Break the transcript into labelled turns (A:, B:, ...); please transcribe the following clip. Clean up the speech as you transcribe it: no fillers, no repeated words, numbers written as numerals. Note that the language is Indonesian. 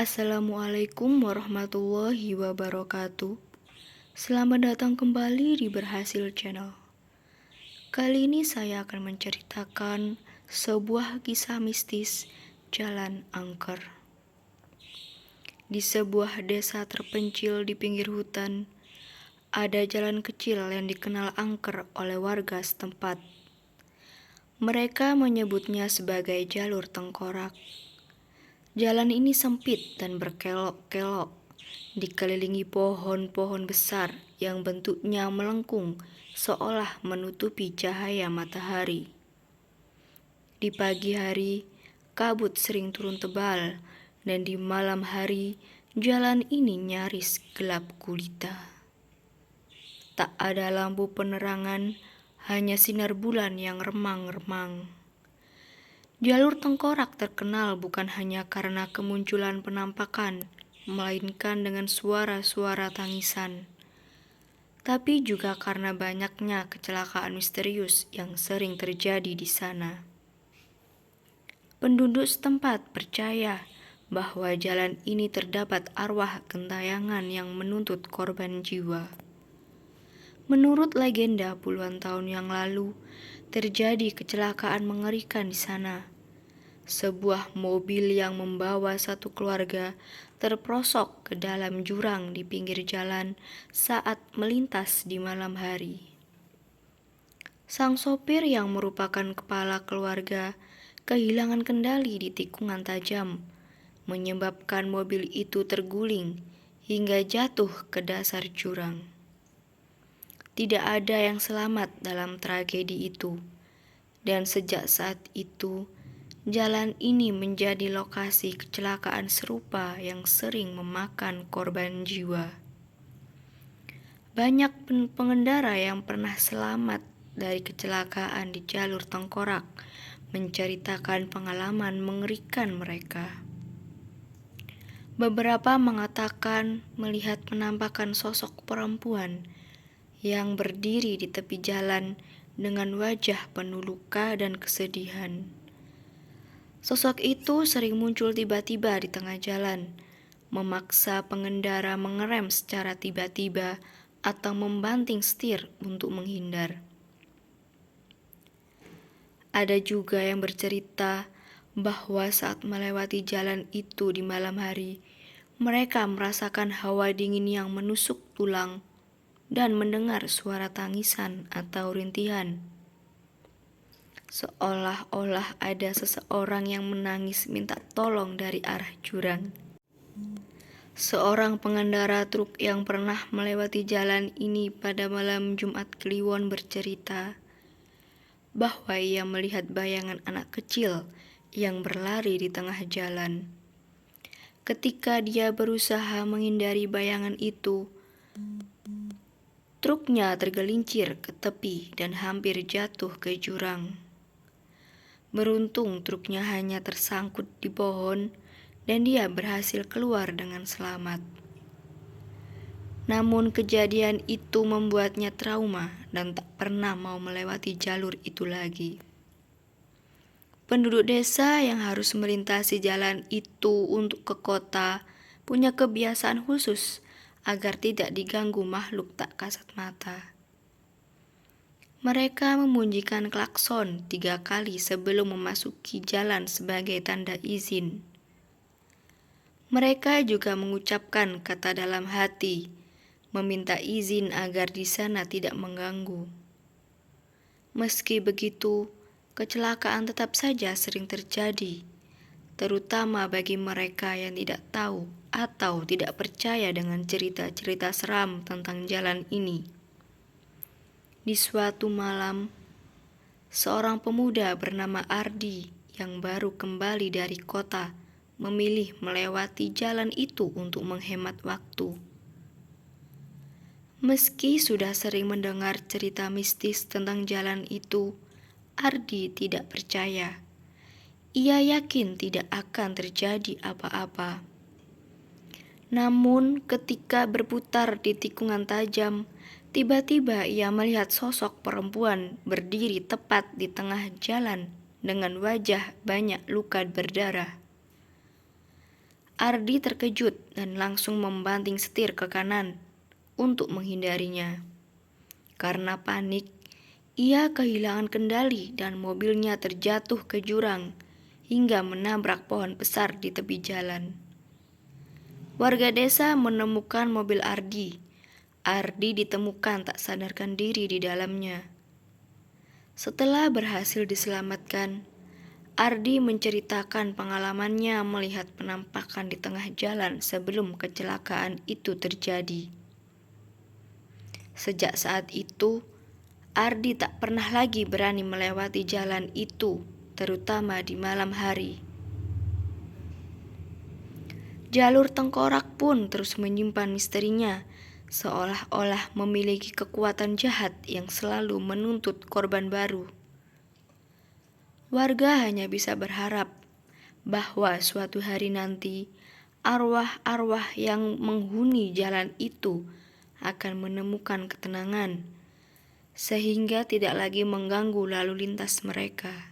A: Assalamualaikum warahmatullahi wabarakatuh. Selamat datang kembali di Berhasil Channel. Kali ini saya akan menceritakan sebuah kisah mistis Jalan Angker. Di sebuah desa terpencil di pinggir hutan, ada jalan kecil yang dikenal angker oleh warga setempat. Mereka menyebutnya sebagai jalur tengkorak. Jalan ini sempit dan berkelok-kelok, dikelilingi pohon-pohon besar yang bentuknya melengkung seolah menutupi cahaya matahari. Di pagi hari, kabut sering turun tebal, dan di malam hari, jalan ini nyaris gelap gulita. Tak ada lampu penerangan, hanya sinar bulan yang remang-remang. Jalur tengkorak terkenal bukan hanya karena kemunculan penampakan, melainkan dengan suara-suara tangisan, tapi juga karena banyaknya kecelakaan misterius yang sering terjadi di sana. Penduduk setempat percaya bahwa jalan ini terdapat arwah gentayangan yang menuntut korban jiwa. Menurut legenda, puluhan tahun yang lalu terjadi kecelakaan mengerikan di sana. Sebuah mobil yang membawa satu keluarga terprosok ke dalam jurang di pinggir jalan saat melintas di malam hari. Sang sopir yang merupakan kepala keluarga kehilangan kendali di tikungan tajam, menyebabkan mobil itu terguling hingga jatuh ke dasar jurang. Tidak ada yang selamat dalam tragedi itu, dan sejak saat itu, jalan ini menjadi lokasi kecelakaan serupa yang sering memakan korban jiwa. Banyak pengendara yang pernah selamat dari kecelakaan di jalur tengkorak menceritakan pengalaman mengerikan mereka. Beberapa mengatakan melihat penampakan sosok perempuan yang berdiri di tepi jalan dengan wajah penuh luka dan kesedihan. Sosok itu sering muncul tiba-tiba di tengah jalan, memaksa pengendara mengerem secara tiba-tiba atau membanting setir untuk menghindar. Ada juga yang bercerita bahwa saat melewati jalan itu di malam hari, mereka merasakan hawa dingin yang menusuk tulang dan mendengar suara tangisan atau rintihan. Seolah-olah ada seseorang yang menangis minta tolong dari arah jurang. Seorang pengendara truk yang pernah melewati jalan ini pada malam Jumat Kliwon bercerita bahwa ia melihat bayangan anak kecil yang berlari di tengah jalan. Ketika dia berusaha menghindari bayangan itu, truknya tergelincir ke tepi dan hampir jatuh ke jurang. Beruntung truknya hanya tersangkut di pohon dan dia berhasil keluar dengan selamat. Namun kejadian itu membuatnya trauma dan tak pernah mau melewati jalur itu lagi. Penduduk desa yang harus melintasi jalan itu untuk ke kota punya kebiasaan khusus agar tidak diganggu makhluk tak kasat mata. Mereka membunyikan klakson 3 kali sebelum memasuki jalan sebagai tanda izin. Mereka juga mengucapkan kata dalam hati, meminta izin agar di sana tidak mengganggu. Meski begitu, kecelakaan tetap saja sering terjadi, terutama bagi mereka yang tidak tahu atau tidak percaya dengan cerita-cerita seram tentang jalan ini. Di suatu malam, seorang pemuda bernama Ardi yang baru kembali dari kota memilih melewati jalan itu untuk menghemat waktu. Meski sudah sering mendengar cerita mistis tentang jalan itu, Ardi tidak percaya. Ia yakin tidak akan terjadi apa-apa. Namun ketika berputar di tikungan tajam, tiba-tiba ia melihat sosok perempuan berdiri tepat di tengah jalan dengan wajah banyak luka berdarah. Ardi terkejut dan langsung membanting setir ke kanan untuk menghindarinya. Karena panik, ia kehilangan kendali dan mobilnya terjatuh ke jurang hingga menabrak pohon besar di tepi jalan. Warga desa menemukan mobil Ardi. Ardi ditemukan tak sadarkan diri di dalamnya. Setelah berhasil diselamatkan, Ardi menceritakan pengalamannya melihat penampakan di tengah jalan sebelum kecelakaan itu terjadi. Sejak saat itu, Ardi tak pernah lagi berani melewati jalan itu, terutama di malam hari. Jalur tengkorak pun terus menyimpan misterinya, seolah-olah memiliki kekuatan jahat yang selalu menuntut korban baru. Warga hanya bisa berharap bahwa suatu hari nanti arwah-arwah yang menghuni jalan itu akan menemukan ketenangan, sehingga tidak lagi mengganggu lalu lintas mereka.